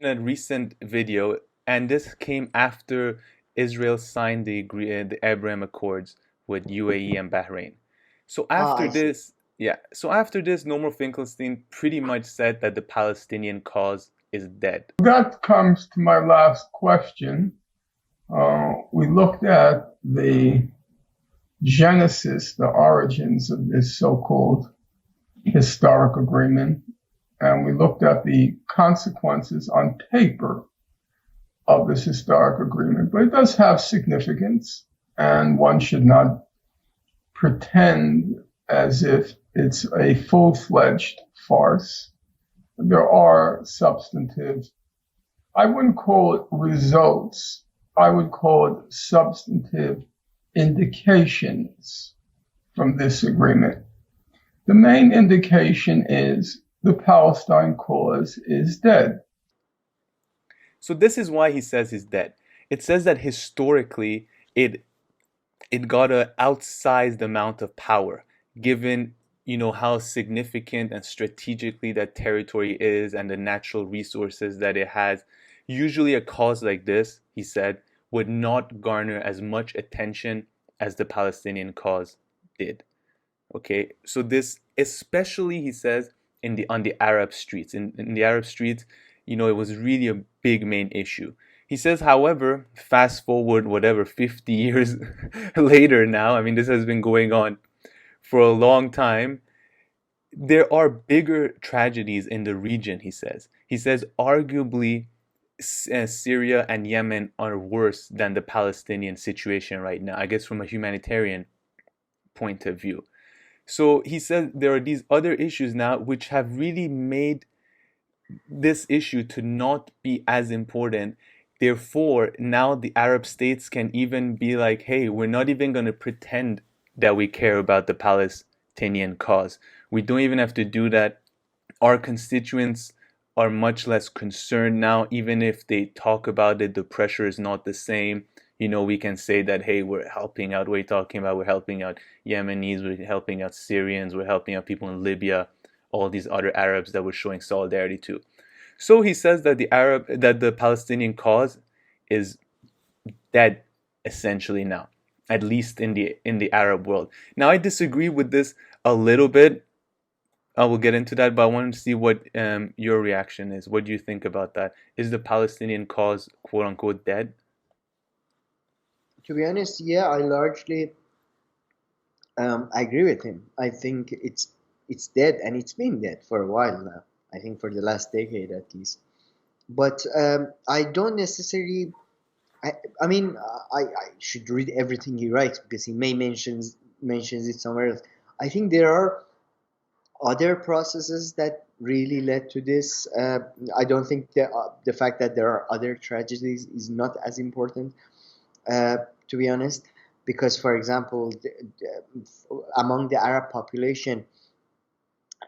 a recent video, and this came after Israel signed the Abraham Accords with UAE and Bahrain. So Ah, after I see. this, yeah, so after this, Norman Finkelstein pretty much said that the Palestinian cause is dead. That comes to my last question. We looked at the genesis, the origins of this so-called historic agreement, and we looked at the consequences on paper of this historic agreement. But it does have significance, and one should not pretend as if it's a full-fledged farce. There are substantive, I wouldn't call it results, I would call it substantive indications from this agreement. The main indication is the Palestine cause is dead. So this is why he says he's dead. It says that historically it it got a outsized amount of power given how significant and strategically that territory is and the natural resources that it has. Usually a cause like this, he said, would not garner as much attention as the Palestinian cause did. Okay, so this especially, he says, in the on the Arab streets. In the Arab streets, it was really a big main issue. He says, however, fast forward whatever 50 years later now, I mean this has been going on for a long time. There are bigger tragedies in the region, he says. He says arguably Syria and Yemen are worse than the Palestinian situation right now, I guess from a humanitarian point of view. So he said there are these other issues now which have really made this issue to not be as important. Therefore, now the Arab states can even be like, hey, we're not even going to pretend that we care about the Palestinian cause. We don't even have to do that. Our constituents are much less concerned now. Even if they talk about it, the pressure is not the same. We can say that, hey, we're helping out. We're talking about we're helping out Yemenis, we're helping out Syrians, we're helping out people in Libya, all these other Arabs that we're showing solidarity to. So he says that the Palestinian cause is dead essentially now, at least in the Arab world. Now I disagree with this a little bit. I will get into that, but I wanted to see what your reaction is. What do you think about that? Is the Palestinian cause quote unquote dead? To be honest, yeah, I largely agree with him. I think it's dead, and it's been dead for a while now. I think for the last decade at least. But I don't necessarily. I, I mean, I should read everything he writes because he may mentions it somewhere else. I think there are other processes that really led to this. I don't think the fact that there are other tragedies is not as important, uh, to be honest, because, for example, among the Arab population,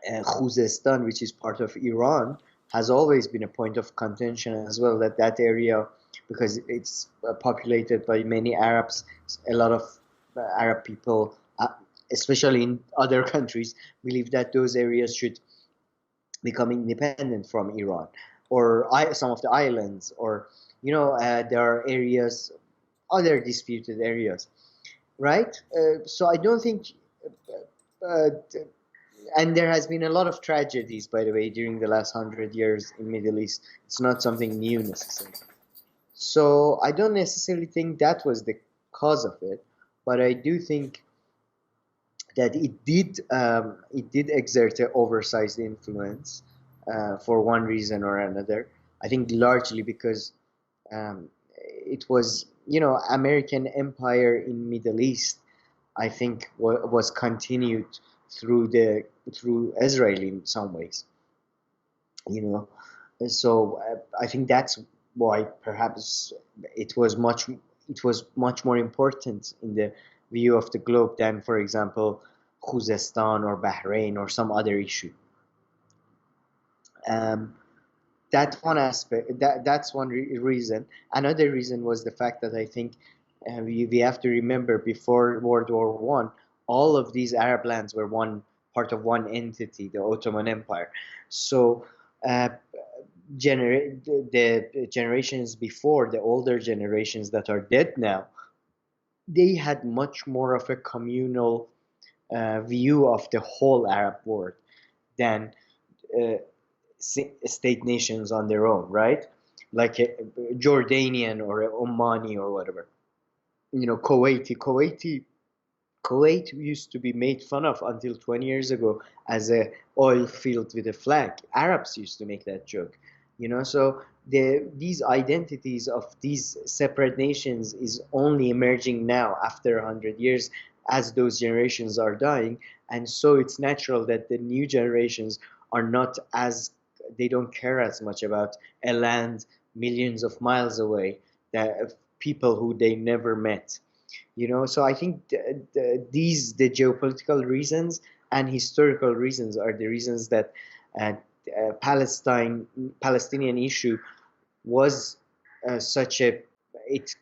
Khuzestan, which is part of Iran, has always been a point of contention as well. That area, because it's populated by many Arabs, a lot of Arab people, especially in other countries, believe that those areas should become independent from Iran, or some of the islands, or there are areas, other disputed areas, right? So I don't think. Uh, and there has been a lot of tragedies, by the way, during the last 100 years in Middle East. It's not something new necessarily. So I don't necessarily think that was the cause of it, but I do think that it did exert an oversized influence for one reason or another. I think largely because it was, American empire in Middle East. I think was continued through Israel in some ways. You know, so I think that's why perhaps it was much more important in the view of the globe than, for example, Khuzestan or Bahrain or some other issue. Um, that's one aspect. That's one reason. Another reason was the fact that I think we have to remember before World War I, all of these Arab lands were one part of one entity, the Ottoman Empire. So uh, the generations before, the older generations that are dead now, they had much more of a communal view of the whole Arab world than uh, state nations on their own, right? Like a Jordanian or a Omani or whatever. Kuwait used to be made fun of until 20 years ago as a oil field with a flag. Arabs used to make that joke, So these identities of these separate nations is only emerging now after 100 years as those generations are dying, and so it's natural that the new generations are not as they don't care as much about a land millions of miles away, that people who they never met. So I think the geopolitical reasons and historical reasons are the reasons that uh, Palestinian issue was such a it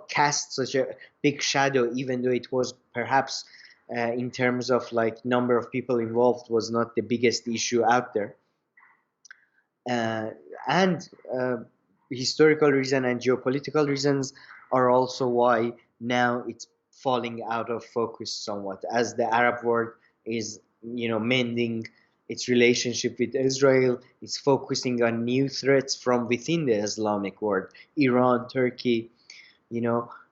cast such a big shadow, even though it was perhaps in terms of like number of people involved was not the biggest issue out there. uh, and historical reason and geopolitical reasons are also why now it's falling out of focus somewhat as the Arab world is mending its relationship with Israel. It's focusing on new threats from within the Islamic world, Iran, Turkey,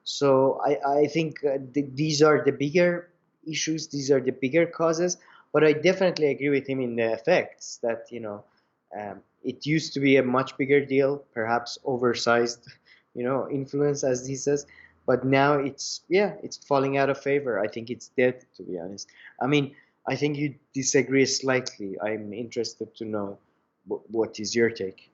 so I think these are the bigger issues, these are the bigger causes. But I definitely agree with him in the effects that it used to be a much bigger deal, perhaps oversized, influence, as he says. But now it's falling out of favor. I think it's dead, to be honest. I mean, I think you disagree slightly. I'm interested to know what is your take.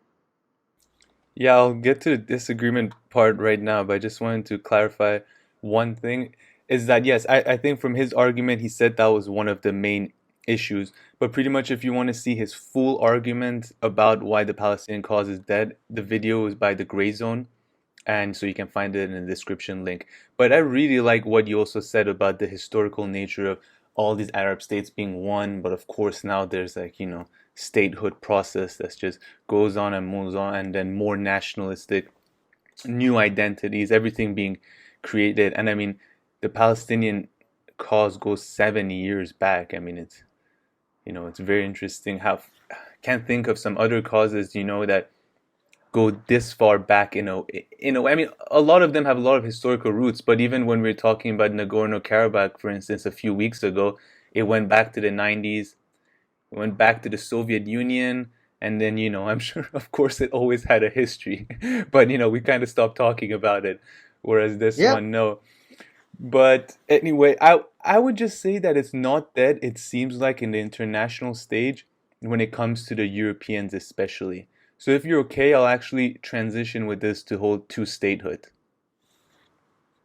Yeah, I'll get to the disagreement part right now, but I just wanted to clarify one thing is that yes, I think from his argument, he said that was one of the main issues. But pretty much, if you want to see his full argument about why the Palestinian cause is dead, the video is by the Gray Zone, and so you can find it in the description link. But I really like what you also said about the historical nature of all these Arab states being one, but of course now there's like, statehood process that just goes on and moves on, and then more nationalistic, new identities, everything being created. And I mean, the Palestinian cause goes 70 years back. I mean, it's very interesting how can't think of some other causes, that go this far back I mean, a lot of them have a lot of historical roots, but even when we're talking about Nagorno-Karabakh, for instance, a few weeks ago, it went back to the 90s, it went back to the Soviet Union, and then, I'm sure, of course, it always had a history, but, we kind of stopped talking about it, whereas this Yeah, one, no. But anyway, I would just say that it's not dead. It seems like in the international stage, when it comes to the Europeans especially. So if you're okay, I'll actually transition with this to whole two statehood.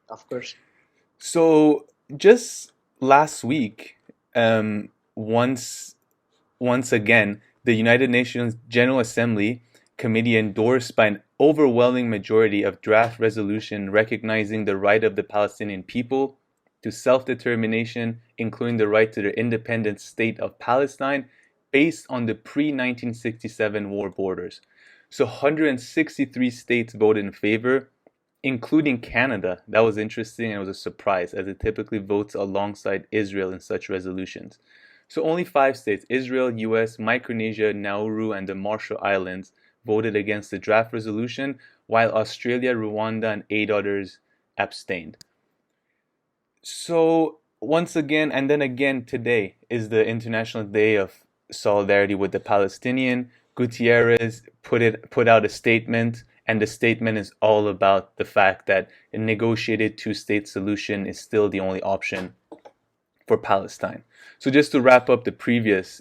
of course. So just last week, once again, the United Nations General Assembly committee endorsed by an overwhelming majority of draft resolution recognizing the right of the Palestinian people to self-determination, including the right to their independent state of Palestine based on the pre-1967 war borders. So 163 states voted in favor, including Canada. That was interesting and it was a surprise, as it typically votes alongside Israel in such resolutions. So only 5 states, Israel, US, Micronesia, Nauru, and the Marshall Islands, voted against the draft resolution, while Australia, Rwanda, and 8 others abstained. So once again, and then again today is the International Day of Solidarity with the Palestinian. Gutierrez put out a statement, and the statement is all about the fact that a negotiated two-state solution is still the only option for Palestine. So just to wrap up the previous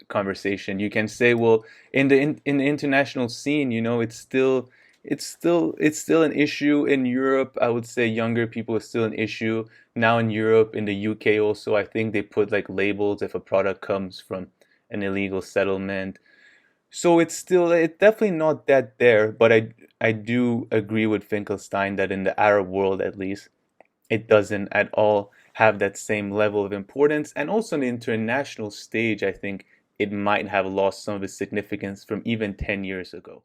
conversation, you can say, well, in the international scene, it's still an issue in Europe. I would say younger people is still an issue now in Europe, in the UK also. I think they put like labels if a product comes from an illegal settlement. So it's definitely not that there, but I do agree with Finkelstein that in the Arab world at least it doesn't at all have that same level of importance. And also on the international stage, I think it might have lost some of its significance from even 10 years ago.